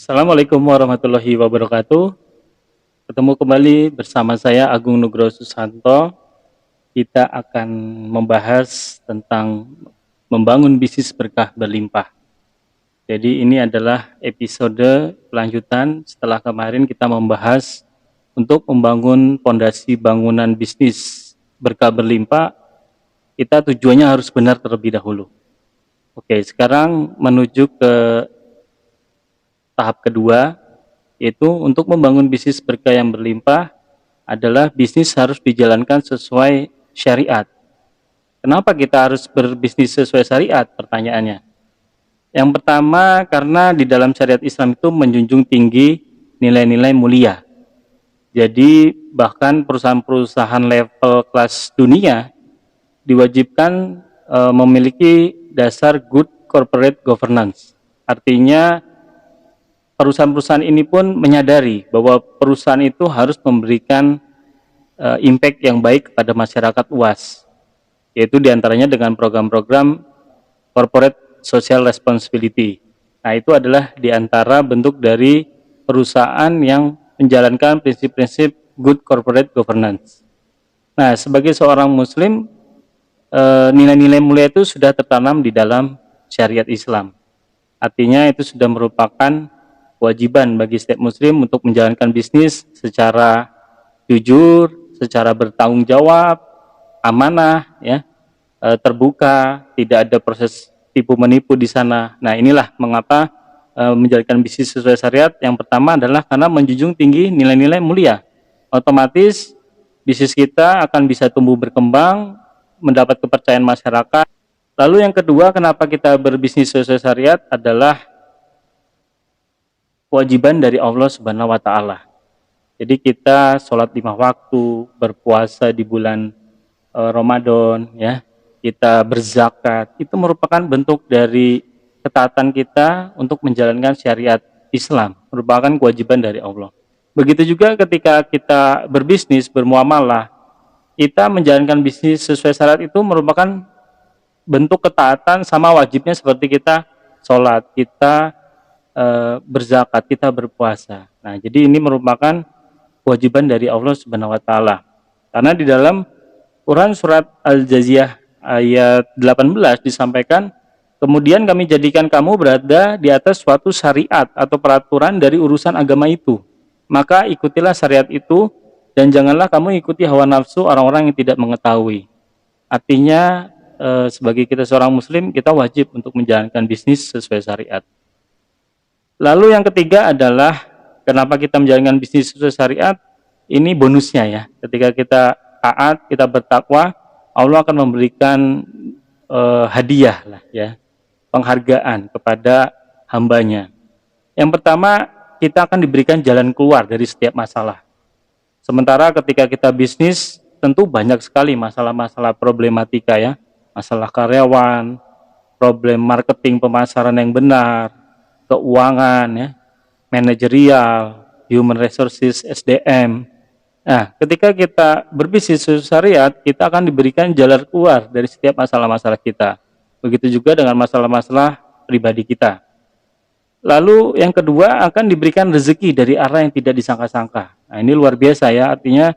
Assalamualaikum warahmatullahi wabarakatuh. Ketemu kembali bersama saya Agung Nugroho Susanto. Kita akan membahas tentang membangun bisnis berkah berlimpah. Jadi ini adalah episode lanjutan setelah kemarin kita membahas untuk membangun fondasi bangunan bisnis berkah berlimpah. Kita tujuannya harus benar terlebih dahulu. Oke, sekarang menuju ke tahap kedua, yaitu untuk membangun bisnis berkah yang berlimpah adalah bisnis harus dijalankan sesuai syariat. Kenapa kita harus berbisnis sesuai syariat? Pertanyaannya. Yang pertama, karena di dalam syariat Islam itu menjunjung tinggi nilai-nilai mulia. Jadi bahkan perusahaan-perusahaan level kelas dunia diwajibkan memiliki dasar good corporate governance. Artinya perusahaan-perusahaan ini pun menyadari bahwa perusahaan itu harus memberikan impact yang baik kepada masyarakat luas, yaitu diantaranya dengan program-program corporate social responsibility. Nah, itu adalah diantara bentuk dari perusahaan yang menjalankan prinsip-prinsip good corporate governance. Nah, sebagai seorang muslim, nilai-nilai mulia itu sudah tertanam di dalam syariat Islam. Artinya itu sudah merupakan kewajiban bagi setiap muslim untuk menjalankan bisnis secara jujur, secara bertanggung jawab, amanah, ya, terbuka, tidak ada proses tipu menipu di sana. Nah, inilah mengapa menjalankan bisnis sesuai syariat. Yang pertama adalah karena menjunjung tinggi nilai-nilai mulia. Otomatis bisnis kita akan bisa tumbuh berkembang, mendapat kepercayaan masyarakat. Lalu yang kedua, kenapa kita berbisnis sesuai syariat adalah kewajiban dari Allah Subhanahu wa taala. Jadi kita sholat 5 waktu, berpuasa di bulan Ramadan, ya. Kita berzakat, itu merupakan bentuk dari ketaatan kita untuk menjalankan syariat Islam, merupakan kewajiban dari Allah. Begitu juga ketika kita berbisnis, bermuamalah, kita menjalankan bisnis sesuai syariat itu merupakan bentuk ketaatan sama wajibnya seperti kita sholat, kita berzakat, kita berpuasa. Nah, jadi ini merupakan kewajiban dari Allah Subhanahu wa taala. Karena di dalam Quran surat Al-Jaziyah ayat 18 disampaikan, kemudian kami jadikan kamu berada di atas suatu syariat atau peraturan dari urusan agama itu. Maka ikutilah syariat itu dan janganlah kamu ikuti hawa nafsu orang-orang yang tidak mengetahui. Artinya sebagai kita seorang muslim, kita wajib untuk menjalankan bisnis sesuai syariat. Lalu yang ketiga adalah kenapa kita menjalankan bisnis sesuai syariat, ini bonusnya ya. Ketika kita taat, kita bertakwa, Allah akan memberikan hadiah lah ya, penghargaan kepada hambanya. Yang pertama, kita akan diberikan jalan keluar dari setiap masalah. Sementara ketika kita bisnis, tentu banyak sekali masalah-masalah problematika ya, masalah karyawan, problem marketing pemasaran yang benar, keuangan, ya, manajerial, human resources, SDM. Nah, ketika kita berbisnis sesuai syariat, kita akan diberikan jalan keluar dari setiap masalah-masalah kita. Begitu juga dengan masalah-masalah pribadi kita. Lalu yang kedua akan diberikan rezeki dari arah yang tidak disangka-sangka. Nah, ini luar biasa ya, artinya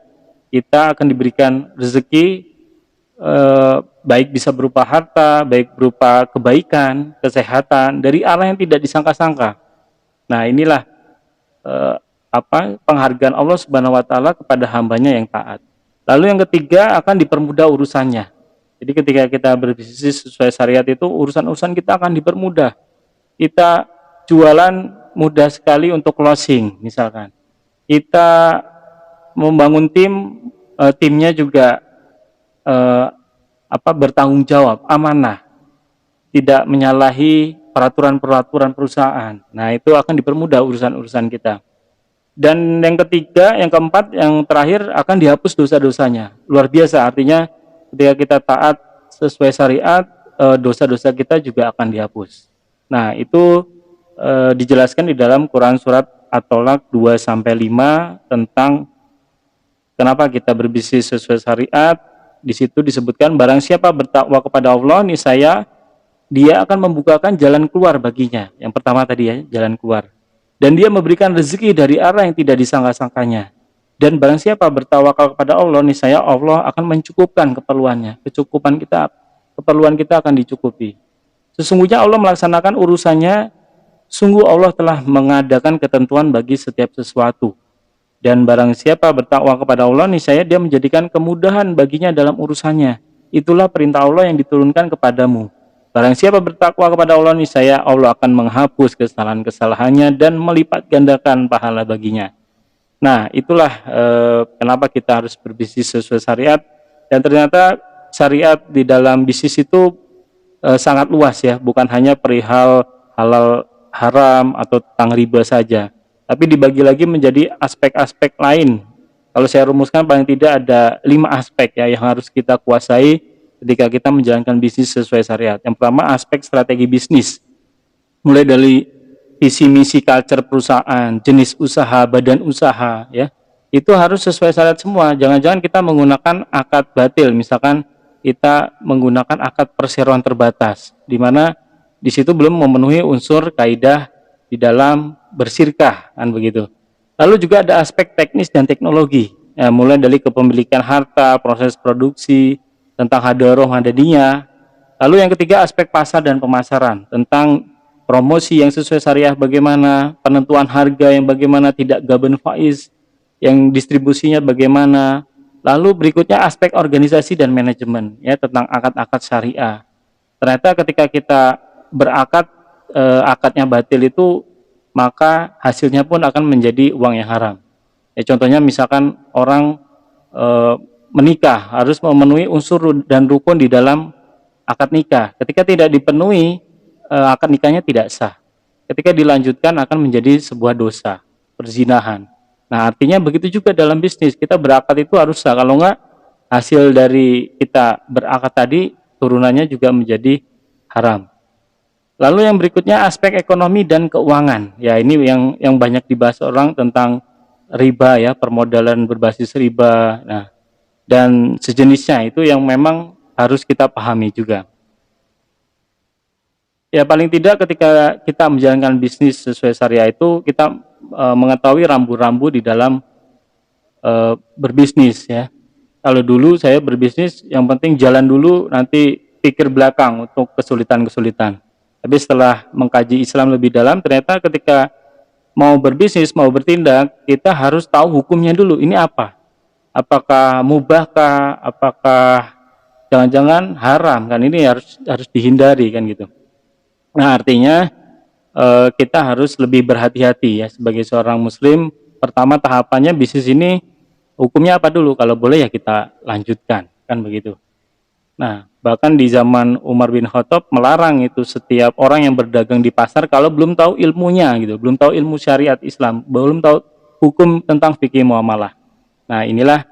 kita akan diberikan rezeki baik bisa berupa harta, baik berupa kebaikan, kesehatan dari arah yang tidak disangka-sangka. Nah, inilah penghargaan Allah Subhanahu wa taala kepada hambanya yang taat. Lalu yang ketiga akan dipermudah urusannya. Jadi ketika kita berbisnis sesuai syariat itu urusan-urusan kita akan dipermudah. Kita jualan mudah sekali untuk closing misalkan. Kita membangun tim, timnya juga bertanggung jawab, amanah, tidak menyalahi peraturan-peraturan perusahaan. Nah, itu akan dipermudah urusan-urusan kita. Dan yang ketiga, yang keempat, yang terakhir akan dihapus dosa-dosanya. Luar biasa, artinya ketika kita taat sesuai syariat, dosa-dosa kita juga akan dihapus. Nah, itu dijelaskan di dalam Quran surat At-Tolak 2-5 tentang kenapa kita berbisnis sesuai syariat. Di situ disebutkan barang siapa bertakwa kepada Allah, niscaya dia akan membukakan jalan keluar baginya. Yang pertama tadi ya, jalan keluar. dan dia memberikan rezeki dari arah yang tidak disangka-sangkanya. Dan barang siapa bertawakal kepada Allah, niscaya Allah akan mencukupkan keperluannya. Keperluan kita akan dicukupi. Sesungguhnya Allah melaksanakan urusannya, sungguh Allah telah mengadakan ketentuan bagi setiap sesuatu. Dan barang siapa bertakwa kepada Allah, niscaya dia menjadikan kemudahan baginya dalam urusannya. Itulah perintah Allah yang diturunkan kepadamu. Barang siapa bertakwa kepada Allah, niscaya Allah akan menghapus kesalahan-kesalahannya dan melipat gandakan pahala baginya. Nah, itulah kenapa kita harus berbisnis sesuai syariat. Dan ternyata syariat di dalam bisnis itu sangat luas ya, bukan hanya perihal halal haram atau tentang riba saja, tapi dibagi lagi menjadi aspek-aspek lain. Kalau saya rumuskan paling tidak ada 5 aspek ya yang harus kita kuasai ketika kita menjalankan bisnis sesuai syariat. Yang pertama, aspek strategi bisnis, mulai dari visi misi culture perusahaan, jenis usaha, badan usaha ya. Itu harus sesuai syariat semua. Jangan-jangan kita menggunakan akad batil, misalkan kita menggunakan akad perseroan terbatas, di mana di situ belum memenuhi unsur kaidah di dalam bersirkah, kan begitu. Lalu juga ada aspek teknis dan teknologi, ya, mulai dari kepemilikan harta, proses produksi, tentang hadaroh madaniya. Lalu yang ketiga, aspek pasar dan pemasaran, tentang promosi yang sesuai syariah bagaimana, penentuan harga yang bagaimana, tidak gaben faiz, yang distribusinya bagaimana. Lalu berikutnya aspek organisasi dan manajemen, ya, tentang akad-akad syariah. Ternyata ketika kita berakad, akadnya batil itu, maka hasilnya pun akan menjadi uang yang haram. Ya, contohnya misalkan orang menikah harus memenuhi unsur dan rukun di dalam akad nikah. Ketika tidak dipenuhi, akad nikahnya tidak sah. Ketika dilanjutkan akan menjadi sebuah dosa, perzinahan. Nah, artinya begitu juga dalam bisnis, kita berakad itu harus sah. Kalau enggak, hasil dari kita berakad tadi turunannya juga menjadi haram. Lalu yang berikutnya aspek ekonomi dan keuangan. Ya, ini yang banyak dibahas orang tentang riba ya, permodalan berbasis riba. Nah, dan sejenisnya itu yang memang harus kita pahami juga. Ya, paling tidak ketika kita menjalankan bisnis sesuai syariah itu kita mengetahui rambu-rambu di dalam berbisnis ya. Kalau dulu saya berbisnis, yang penting jalan dulu, nanti pikir belakang untuk kesulitan-kesulitan. Tapi setelah mengkaji Islam lebih dalam, ternyata ketika mau berbisnis, mau bertindak, kita harus tahu hukumnya dulu. Ini apa? Apakah mubahkah? Apakah jangan-jangan haram? Kan ini harus dihindari kan gitu. Nah, artinya kita harus lebih berhati-hati ya sebagai seorang muslim. Pertama tahapannya bisnis ini hukumnya apa dulu? Kalau boleh ya kita lanjutkan, kan begitu. Nah, bahkan di zaman Umar bin Khattab melarang itu setiap orang yang berdagang di pasar kalau belum tahu ilmunya gitu, belum tahu ilmu syariat Islam, belum tahu hukum tentang fikih muamalah. Nah, inilah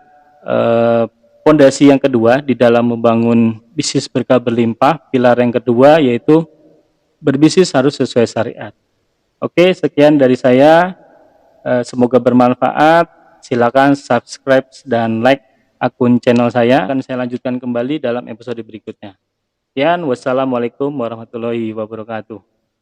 pondasi yang kedua di dalam membangun bisnis berkah berlimpah. Pilar yang kedua yaitu berbisnis harus sesuai syariat. Oke, sekian dari saya. Semoga bermanfaat. Silakan subscribe dan like akun channel saya. Akan saya lanjutkan kembali dalam episode berikutnya. Sekian, wassalamualaikum warahmatullahi wabarakatuh.